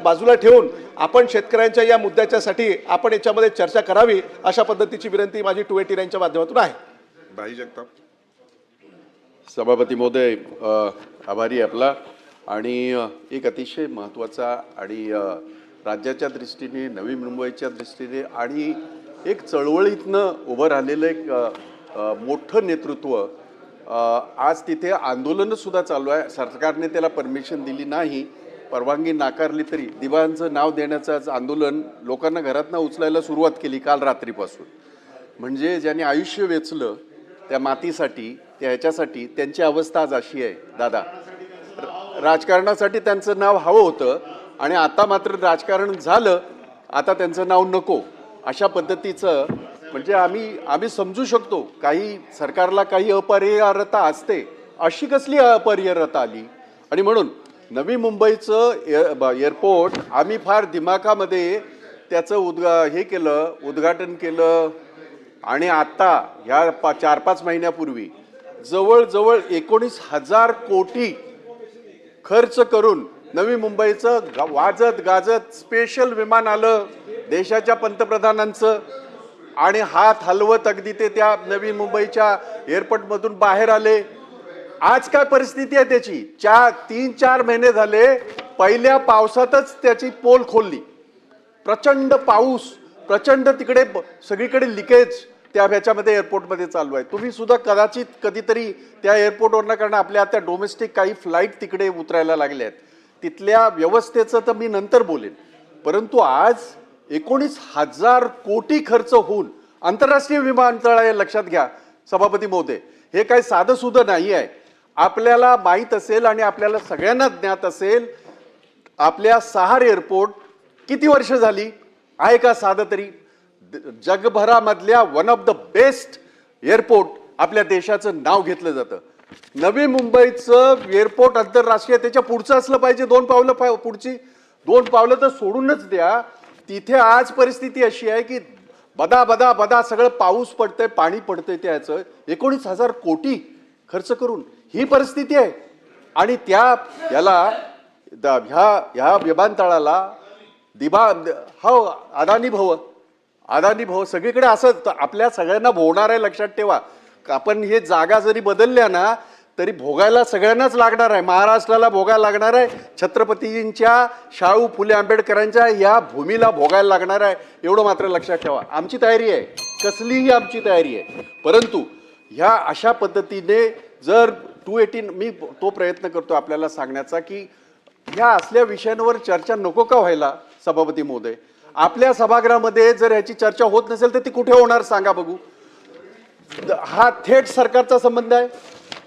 बाजूला ठेवून आपण शेतकऱ्यांच्या या मुद्द्याच्यासाठी आपण याच्यामध्ये चर्चा करावी अशा पद्धतीची विनंती माझी 289च्या माध्यमातून आहे. भाई जगताप. सभापती महोदय, आभारी आपला. आणि एक अतिशय महत्त्वाचा आणि राज्याच्या दृष्टीने, नवी मुंबईच्या दृष्टीने आणि एक चळवळीतनं उभं राहिलेलं एक मोठं नेतृत्व आज तिथे आंदोलनसुद्धा चालू आहे. सरकारने त्याला परमिशन दिली नाही, परवानगी नाकारली तरी दिवांचं नाव देण्याचं आज आंदोलन लोकांना घरातनं उचलायला सुरुवात केली काल रात्रीपासून. म्हणजे ज्यांनी आयुष्य वेचलं त्या मातीसाठी, त्या ह्याच्यासाठी, त्यांची अवस्था आज अशी आहे. दादा, राजकारणासाठी त्यांचं नाव हवं होतं आणि आता मात्र राजकारण झालं, आता त्यांचं नाव नको अशा पद्धतीचं. म्हणजे आम्ही समजू शकतो काही सरकारला काही अपरिहार्यता असते, अशी कसली अपरिहार्यता आली. आणि म्हणून नवी मुंबईचं एअरपोर्ट आम्ही फार दिमाखामध्ये त्याचं उद्घाटन केलं आणि आता ह्या 4-5 महिन्यापूर्वी जवळजवळ 19,000 कोटी खर्च करून नवी मुंबईचं वाजत गाजत स्पेशल विमान आलं देशाच्या पंतप्रधानांचं आणि हात हलवत अगदी ते त्या नवी मुंबईच्या एअरपोर्टमधून बाहेर आले. आज काय परिस्थिती आहे त्याची? 3-4 महिने झाले, पहिल्या पावसातच त्याची पोल खोलली. प्रचंड पाऊस, प्रचंड तिकडे सगळीकडे लिकेज त्या ह्याच्यामध्ये एअरपोर्टमध्ये चालू आहे. तुम्ही सुद्धा कदाचित कधीतरी त्या एअरपोर्टवरनं, कारण आपल्या त्या डोमेस्टिक काही फ्लाईट तिकडे उतरायला लागल्या आहेत, तिथल्या व्यवस्थेचं तर मी नंतर बोलेन. परंतु आज 19,000 कोटी खर्च होऊन आंतरराष्ट्रीय विमानतळ आहे. लक्षात घ्या सभापती महोदय, हे काही साधं सुद्धा नाही आहे. आपल्याला माहीत असेल आणि आपल्याला सगळ्यांना ज्ञात असेल, आपल्या सहार एअरपोर्ट किती वर्ष झाली आहे का साधं तरी? जगभरामधल्या one of the best airport आपल्या देशाचं नाव घेतलं जातं. नवी मुंबईचं एअरपोर्ट आंतरराष्ट्रीय, त्याच्या पुढचं असलं पाहिजे. 2 पावलं पुढची 2 पावलं तर सोडूनच द्या. तिथे आज परिस्थिती अशी आहे की बदा बदा बदा सगळं पाऊस पडतंय, पाणी पडतंय. त्याचं 19,000 कोटी खर्च करून ही परिस्थिती आहे. आणि ह्या विमानतळाला अदानी भाऊ सगळीकडे असं आपल्या सगळ्यांना भोवणार आहे. लक्षात ठेवा, आपण हे जागा जरी बदलल्या ना तरी भोगायला सगळ्यांनाच लागणार आहे. महाराष्ट्राला भोगायला लागणार आहे, छत्रपतींच्या शाहू फुले आंबेडकरांच्या या भूमीला भोगायला लागणार आहे. एवढं मात्र लक्षात ठेवा. आमची तयारी आहे, कसलीही आमची तयारी आहे. परंतु ह्या अशा पद्धतीने जर 218, मी तो प्रयत्न करतो आपल्याला सांगण्याचा की ह्या असल्या विषयांवर चर्चा नको का व्हायला. सभापती महोदय, आपल्या सभागृहामध्ये जर ह्याची चर्चा होत नसेल तर ती कुठे होणार सांगा बघू? हा थेट सरकारचा संबंध आहे.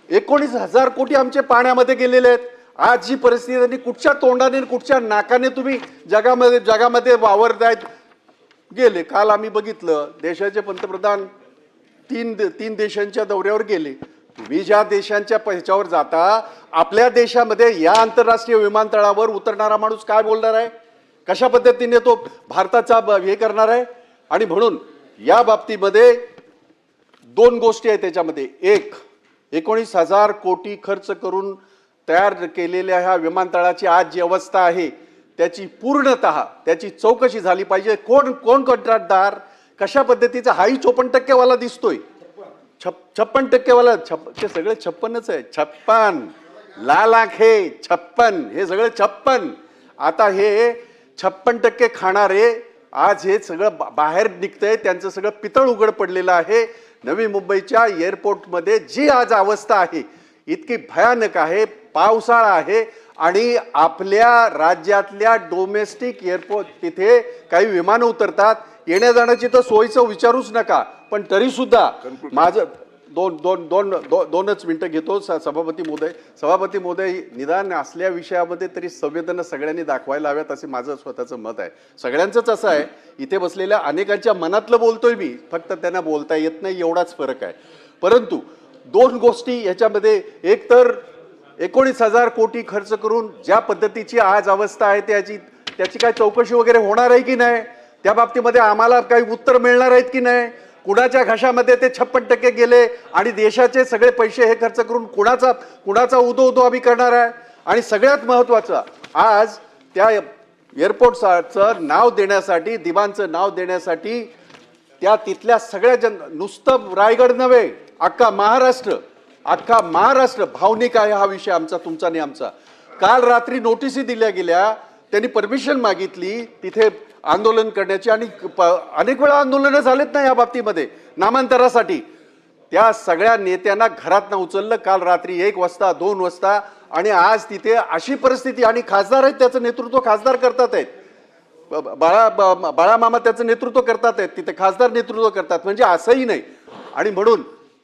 19,000 कोटी आमचे पाण्यामध्ये गेलेले आहेत. आज जी परिस्थिती, कुठच्या तोंडाने कुठच्या नाकाने तुम्ही जगामध्ये वावरतायत गेले. काल आम्ही बघितलं देशाचे पंतप्रधान 3 देशांच्या दौऱ्यावर गेले. तुम्ही ज्या देशांच्या ह्याच्यावर जाता, आपल्या देशामध्ये या आंतरराष्ट्रीय विमानतळावर उतरणारा माणूस काय बोलणार आहे, कशा पद्धतीने तो भारताचा हे करणार आहे? आणि म्हणून या बाबतीमध्ये 2 गोष्टी आहेत त्याच्यामध्ये. एक, 19,000 कोटी खर्च करून तयार केलेल्या ह्या विमानतळाची आज जी अवस्था आहे त्याची पूर्णतः त्याची चौकशी झाली पाहिजे. कोण कंत्राटदार, कशा पद्धतीचा? हाही 54% वाला दिसतोय, 56% वाला. ते सगळे 56च आहे. 56 लाख हे 56, हे सगळे 56. आता हे 56% खाणारे आज हे सगळं बाहेर निघतंय. त्यांचं सगळं पितळ उघड पडलेलं आहे. नवी मुंबईच्या एअरपोर्टमध्ये जी आज अवस्था आहे इतकी भयानक आहे. पावसाळा आहे आणि आपल्या राज्यातल्या डोमेस्टिक एअरपोर्ट तिथे काही विमानं उतरतात, येण्या जाण्याची तर सोयीचं विचारूच नका. पण तरी सुद्धा माझं 2च मिनिटं घेतो सभापती महोदय. निदान असल्या विषयामध्ये तरी संवेदना सगळ्यांनी दाखवायला हव्यात असे माझं स्वतःचं मत आहे. सगळ्यांचंच असं आहे. इथे बसलेल्या अनेकांच्या मनातलं बोलतोय मी, फक्त त्यांना बोलता येत नाही एवढाच फरक आहे. परंतु 2 गोष्टी ह्याच्यामध्ये. एक तर 19,000 कोटी खर्च करून ज्या पद्धतीची आज अवस्था आहे त्याची काय चौकशी वगैरे होणार आहे की नाही? त्या बाबतीमध्ये आम्हाला काही उत्तर मिळणार आहेत की नाही? कुणाच्या घशामध्ये ते 56% गेले आणि देशाचे सगळे पैसे हे खर्च करून कुणाचा उदो आम्ही करणार आहे? आणि सगळ्यात महत्त्वाचं, आज त्या एअरपोर्टचं नाव देण्यासाठी, दिवाणचं नाव देण्यासाठी त्या तिथल्या सगळ्या नुसतं रायगड नव्हे, अख्खा महाराष्ट्र भावनिक आहे हा विषय आमचा, तुमचा आणि आमचा. काल रात्री नोटिसी दिल्या गेल्या, त्यांनी परमिशन मागितली तिथे आंदोलन करण्याची आणि अनेक वेळा आंदोलनं झालेत ना या बाबतीमध्ये नामांतरासाठी. त्या सगळ्या नेत्यांना घरातनं उचललं काल रात्री 1 वाजता 2 वाजता, आणि आज तिथे अशी परिस्थिती. आणि खासदार आहेत, त्याचं नेतृत्व खासदार करतात आहेत, बाळामामा त्याचं नेतृत्व करतात आहेत, तिथे खासदार नेतृत्व करतात, म्हणजे असंही नाही. आणि म्हणून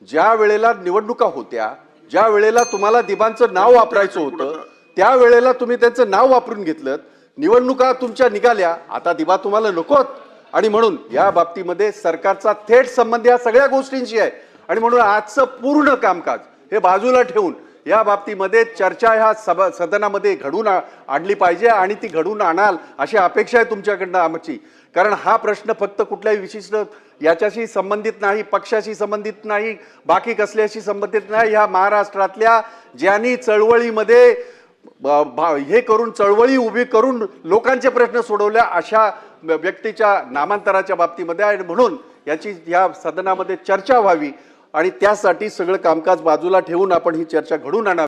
ज्या वेळेला निवडणुका होत्या, ज्या वेळेला तुम्हाला दिबांचं नाव वापरायचं होतं, त्या वेळेला तुम्ही त्यांचं नाव वापरून घेतलं. निवडणुका तुमच्या निघाल्या, आता दिबा तुम्हाला नकोत. आणि म्हणून या बाबतीमध्ये सरकारचा थेट संबंध या सगळ्या गोष्टींशी आहे. आणि म्हणून आजचं पूर्ण कामकाज हे बाजूला ठेवून या बाबतीमध्ये चर्चा ह्या सदनामध्ये घडून आणली पाहिजे, आणि ती घडून आणाल अशी अपेक्षा आहे तुमच्याकडनं आमची. कारण हा प्रश्न फक्त कुठल्याही विशिष्ट याच्याशी संबंधित नाही, पक्षाशी संबंधित नाही, बाकी कसल्याशी संबंधित नाही. ह्या महाराष्ट्रातल्या ज्यांनी चळवळीमध्ये हे करून चळवळी उभी करून लोकांचे प्रश्न सोडवल्या अशा व्यक्तीच्या नामांतराच्या बाबतीमध्ये आहे. म्हणून याची या सदनामध्ये चर्चा व्हावी, आणि त्यासाठी सगळं कामकाज बाजूला ठेवून आपण ही चर्चा घडून आणावी.